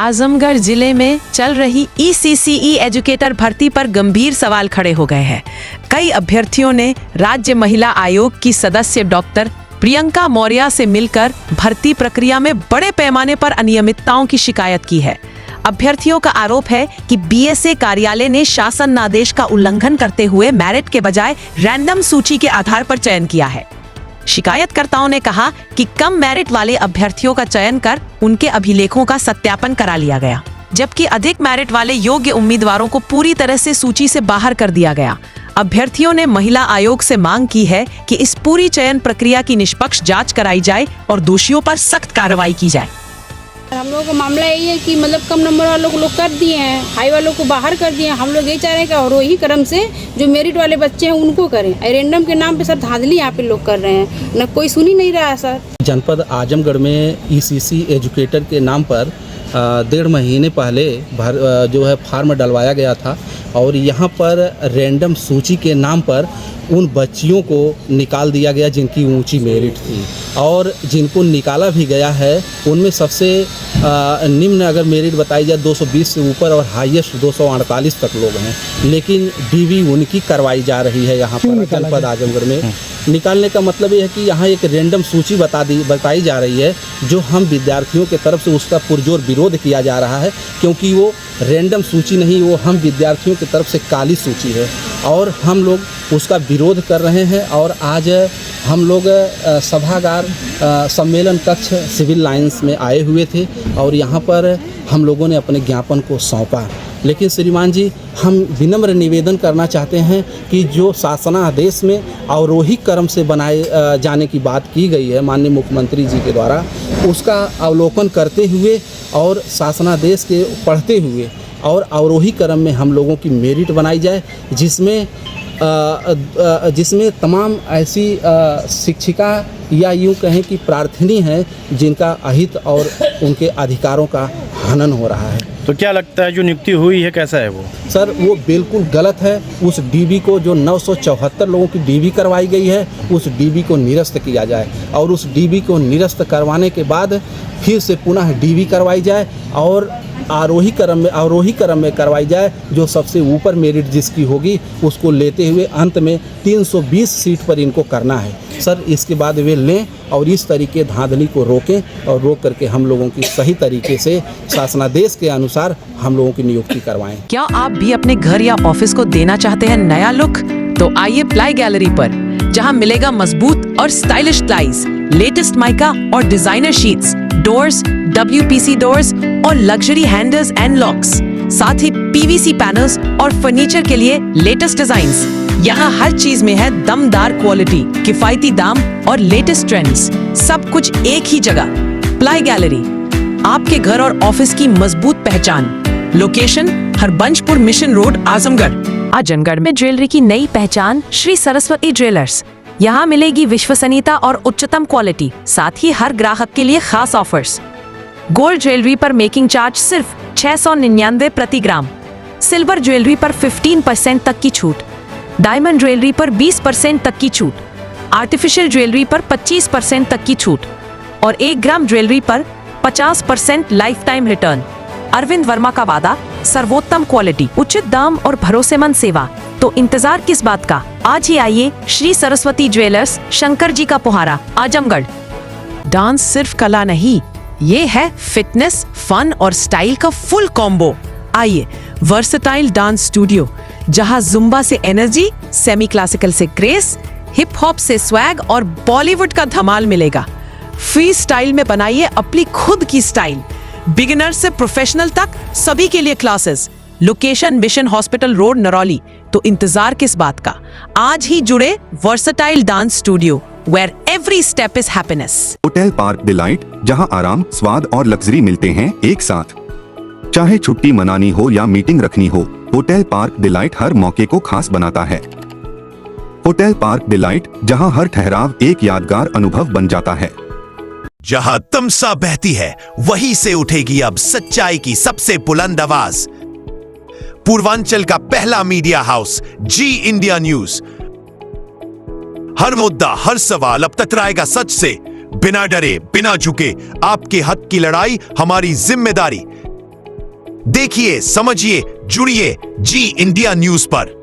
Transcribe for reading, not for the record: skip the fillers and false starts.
आजमगढ़ जिले में चल रही ECCE एजुकेटर भर्ती पर गंभीर सवाल खड़े हो गए हैं। कई अभ्यर्थियों ने राज्य महिला आयोग की सदस्य डॉक्टर प्रियंका मौर्य से मिलकर भर्ती प्रक्रिया में बड़े पैमाने पर अनियमितताओं की शिकायत की है। अभ्यर्थियों का आरोप है कि BSA कार्यालय ने शासन आदेश का उल्लंघन करते हुए मेरिट के बजाय रैंडम सूची के आधार पर चयन किया है। शिकायतकर्ताओं ने कहा कि कम मेरिट वाले अभ्यर्थियों का चयन कर उनके अभिलेखों का सत्यापन करा लिया गया, जबकि अधिक मेरिट वाले योग्य उम्मीदवारों को पूरी तरह से सूची से बाहर कर दिया गया। अभ्यर्थियों ने महिला आयोग से मांग की है कि इस पूरी चयन प्रक्रिया की निष्पक्ष जांच कराई जाए और दोषियों पर सख्त कार्रवाई की जाए। हम लोगों का मामला यही है कि मतलब कम नंबर वालों को लोग कर दिए हैं, हाई वालों को बाहर कर दिए हैं। हम लोग यही चाह रहे हैं कि और वही क्रम से जो मेरिट वाले बच्चे हैं उनको करें। रैंडम के नाम पे सर धांधली यहाँ पे लोग कर रहे हैं, न कोई सुन ही नहीं रहा है सर। जनपद आजमगढ़ में ECC एजुकेटर के नाम पर 1.5 महीने पहले जो है फार्म डलवाया गया था और यहाँ पर रैंडम सूची के नाम पर उन बच्चियों को निकाल दिया गया जिनकी ऊंची मेरिट थी, और जिनको निकाला भी गया है उनमें सबसे निम्न अगर मेरिट बताई जाए 220 से ऊपर और हाईएस्ट 248 तक लोग हैं, लेकिन DV उनकी करवाई जा रही है यहाँ पर जनपद आजमगढ़ में। निकालने का मतलब ये है कि यहाँ एक रैंडम सूची बताई जा रही है, जो हम विद्यार्थियों के तरफ से उसका पुरजोर विरोध किया जा रहा है, क्योंकि वो रैंडम सूची नहीं, वो हम विद्यार्थियों की तरफ से काली सूची है और हम लोग उसका विरोध कर रहे हैं। और आज हम लोग सभागार सम्मेलन कक्ष सिविल लाइंस में आए हुए थे और यहाँ पर हम लोगों ने अपने ज्ञापन को सौंपा। लेकिन श्रीमान जी, हम विनम्र निवेदन करना चाहते हैं कि जो शासनादेश में अवरोही क्रम से बनाए जाने की बात की गई है माननीय मुख्यमंत्री जी के द्वारा, उसका अवलोकन करते हुए और शासनादेश के पढ़ते हुए और अवरोही क्रम में हम लोगों की मेरिट बनाई जाए, जिसमें तमाम ऐसी शिक्षिका या यूँ कहें कि प्रार्थनी हैं जिनका अहित और उनके अधिकारों का हनन हो रहा है। तो क्या लगता है जो नियुक्ति हुई है कैसा है वो? सर, वो बिल्कुल गलत है। उस DV को जो 974 लोगों की DV करवाई गई है, उस DV को निरस्त किया जाए और उस DV को निरस्त करवाने के बाद फिर से पुनः DV करवाई जाए और अवरोही क्रम में करवाई जाए। जो सबसे ऊपर मेरिट जिसकी होगी उसको लेते हुए अंत में 320 सीट पर इनको करना है सर। इसके बाद वे लें और इस तरीके धांधली को रोकें और रोक करके हम लोगों की सही तरीके से शासनादेश के अनुसार हम लोगों की नियुक्ति करवाएं। क्या आप भी अपने घर या ऑफिस को देना चाहते हैं नया लुक? तो आइए प्लाई गैलरी पर, जहां मिलेगा मजबूत और स्टाइलिश प्लाईज, लेटेस्ट माइका और designer sheets, doors, WPC doors और लग्जरी हैंडल्स एंड लॉक्स, साथ ही PVC पैनल्स और फर्नीचर के लिए लेटेस्ट डिजाइन्स। यहाँ हर चीज में है दमदार क्वालिटी, किफायती दाम और लेटेस्ट ट्रेंड्स, सब कुछ एक ही जगह। प्लाई गैलरी, आपके घर और ऑफिस की मजबूत पहचान। Location Harbanspur mission road, Azamgarh. Azamgarh में ज्वेलरी की नई पहचान श्री सरस्वती ज्वेलर्स। यहाँ मिलेगी विश्वसनीयता और उच्चतम क्वालिटी, साथ ही हर ग्राहक के लिए खास ऑफर्स। गोल्ड ज्वेलरी पर मेकिंग चार्ज सिर्फ 699 प्रति ग्राम, सिल्वर ज्वेलरी पर 15% तक की छूट, डायमंड ज्वेलरी पर 20% तक की छूट, आर्टिफिशियल ज्वेलरी पर 25% तक की छूट और 1 ग्राम ज्वेलरी पर 50% lifetime return. Arvind Verma का वादा, सर्वोत्तम क्वालिटी, उचित दाम और भरोसेमंद सेवा। तो इंतजार किस बात का? आज ही आइए श्री सरस्वती ज्वेलर्स, शंकर जी का पोहारा, आजमगढ़। डांस सिर्फ कला नहीं, ये है फिटनेस, फन और स्टाइल का फुल कॉम्बो। आइए वर्सेटाइल डांस स्टूडियो, जहां जुम्बा से एनर्जी, सेमी क्लासिकल से ग्रेस, हिप हॉप से स्वैग और बॉलीवुड का धमाल मिलेगा। फ्री स्टाइल में बनाइए अपनी खुद की स्टाइल। बिगिनर से प्रोफेशनल तक सभी के लिए classes. Location mission hospital road, Narauli. तो इंतजार किस बात का? आज ही जुड़े versatile dance studio, where every step is happiness। Hotel park delight, जहां आराम, स्वाद और लग्जरी मिलते हैं एक साथ। चाहे छुट्टी मनानी हो या मीटिंग रखनी हो, होटल पार्क डिलाइट हर मौके को खास बनाता है। होटल पार्क डिलाइट, जहां हर ठहराव एक यादगार अनुभव बन जाता है। जहां तमसा बहती है, वहीं से उठेगी अब सच्चाई की सबसे बुलंद आवाज। पूर्वांचल का पहला मीडिया हाउस, जी इंडिया न्यूज। हर मुद्दा, हर सवाल अब टकराएगा सच से। बिना डरे, बिना झुके, आपके हक की लड़ाई हमारी जिम्मेदारी। देखिए, समझिए, जुड़िए जी इंडिया न्यूज पर।